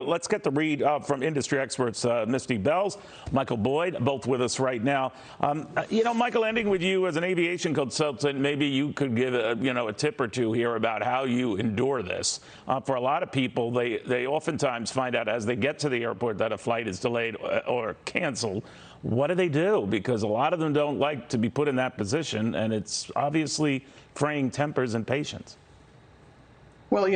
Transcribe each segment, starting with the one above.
let's get the read from industry experts Misty Bells, Michael Boyd, both with us right now. Michael, ending with you as an aviation consultant, maybe you could give a tip or two here about how you endure this. For a lot of people, they oftentimes find out as they get to the airport that a flight is delayed or canceled. What do they do? Because a lot of them don't like to be put in that position, and it's obviously fraying tempers and patience. Well,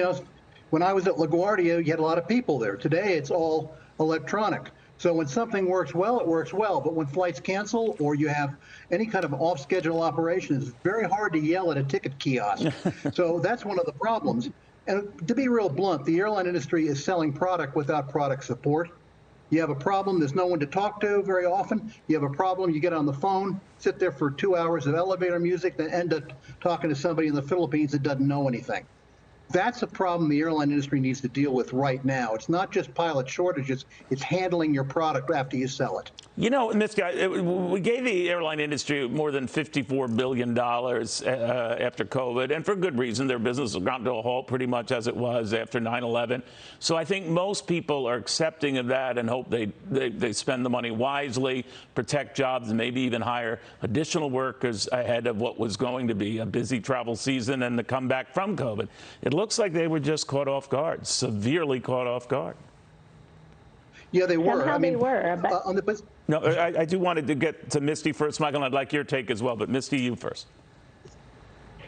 when I was at LaGuardia, you had a lot of people there. Today, it's all electronic. So when something works well, it works well. But when flights cancel or you have any kind of off-schedule operations, it's very hard to yell at a ticket kiosk. So that's one of the problems. And to be real blunt, the airline industry is selling product without product support. You have a problem, there's no one to talk to very often. You have a problem, you get on the phone, sit there for 2 hours of elevator music, then end up talking to somebody in the Philippines that doesn't know anything. That's a problem the airline industry needs to deal with right now. It's not just pilot shortages, it's handling your product after you sell it. Misty, we gave the airline industry more than $54 billion after COVID, and for good reason. Their business has gone to a halt pretty much as it was after 9/11. So I think most people are accepting of that and hope they spend the money wisely, protect jobs, and maybe even hire additional workers ahead of what was going to be a busy travel season and the comeback from COVID. It looks like they were just caught off guard, severely caught off guard. Yeah, they were. Somehow they were. But No, I do wanted to get to Misty first, Michael, and I'd like your take as well. But Misty, you first.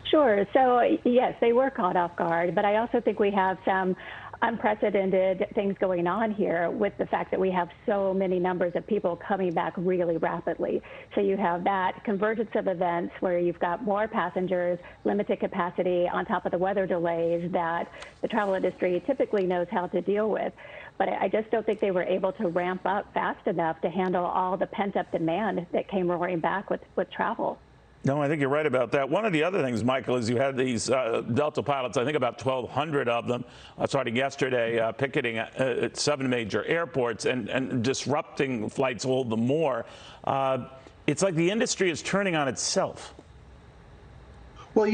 Sure. So, yes, they were caught off guard. But I also think we have some unprecedented things going on here with the fact that we have so many numbers of people coming back really rapidly. So you have that convergence of events where you've got more passengers, limited capacity on top of the weather delays that the travel industry typically knows how to deal with. But I just don't think they were able to ramp up fast enough to handle all the pent-up demand that came roaring back with travel. No, I think you're right about that. One of the other things, Michael, is you had these Delta pilots, I think about 1,200 of them, starting yesterday, picketing at 7 major airports and disrupting flights all the more. It's like the industry is turning on itself. Well,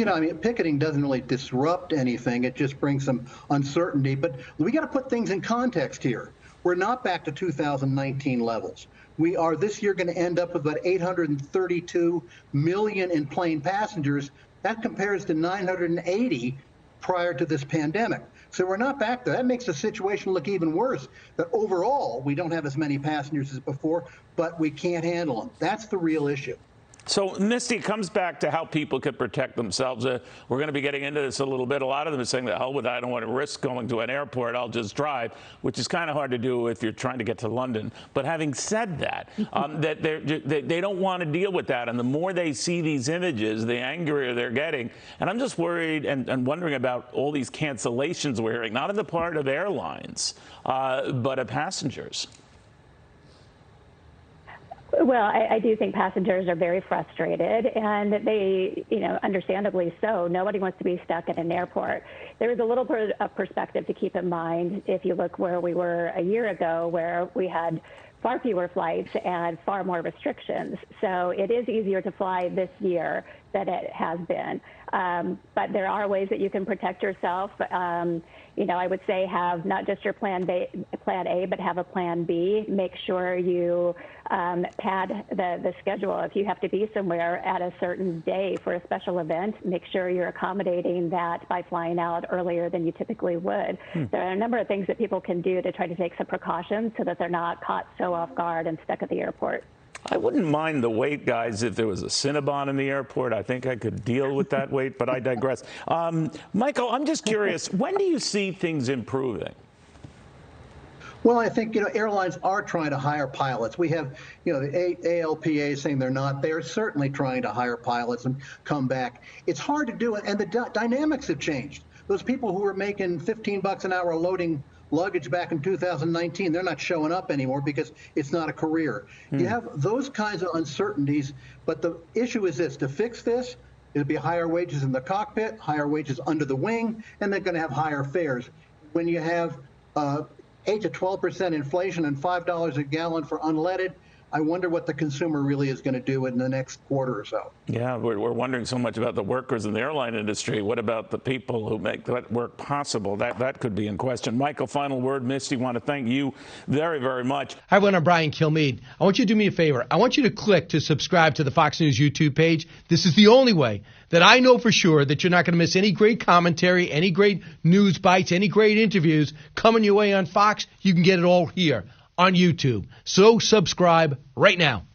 picketing doesn't really disrupt anything. It just brings some uncertainty. But we got to put things in context here. We're not back to 2019 levels. We are this year going to end up with about 832 million in plane passengers. That compares to 980 prior to this pandemic. So we're not back there. That makes the situation look even worse. That overall, we don't have as many passengers as before, but we can't handle them. That's the real issue. So, Misty, it comes back to how people could protect themselves. We're going to be getting into this a little bit. A lot of them are saying that, hell with that, I don't want to risk going to an airport. I'll just drive, which is kind of hard to do if you're trying to get to London. But having said that, that they don't want to deal with that. And the more they see these images, the angrier they're getting. And I'm just worried and wondering about all these cancellations we're hearing, not on the part of airlines, but of passengers. Well, I do think passengers are very frustrated, and they, understandably so. Nobody wants to be stuck at an airport. There is a little bit of perspective to keep in mind if you look where we were a year ago, where we had far fewer flights and far more restrictions. So it is easier to fly this year than it has been. But there are ways that you can protect yourself. I would say have not just your plan A, but have a plan B. Make sure you pad the schedule. If you have to be somewhere at a certain day for a special event, make sure you're accommodating that by flying out earlier than you typically would. There are a number of things that people can do to try to take some precautions so that they're not caught so off guard and stuck at the airport. I wouldn't mind the wait, guys, if there was a Cinnabon in the airport. I think I could deal with that wait, but I digress. Michael, I'm just curious, when do you see things improving? Well, I think, airlines are trying to hire pilots. We have, the ALPA saying they're not. They're certainly trying to hire pilots and come back. It's hard to do it, and the dynamics have changed. Those people who were making $15 an hour loading luggage back in 2019, they're not showing up anymore because it's not a career. You have those kinds of uncertainties, but the issue is this: to fix this, it'll be higher wages in the cockpit, higher wages under the wing, and they're going to have higher fares. When you have 8 to 12% inflation and $5 a gallon for unleaded, I wonder what the consumer really is going to do in the next quarter or so. Yeah, we're wondering so much about the workers in the airline industry. What about the people who make that work possible? That could be in question. Michael, final word. Misty, want to thank you very, very much. Hi, everyone. I'm Brian Kilmeade. I want you to do me a favor. I want you to click to subscribe to the Fox News YouTube page. This is the only way that I know for sure that you're not going to miss any great commentary, any great news bites, any great interviews coming your way on Fox. You can get it all here on YouTube. So subscribe right now.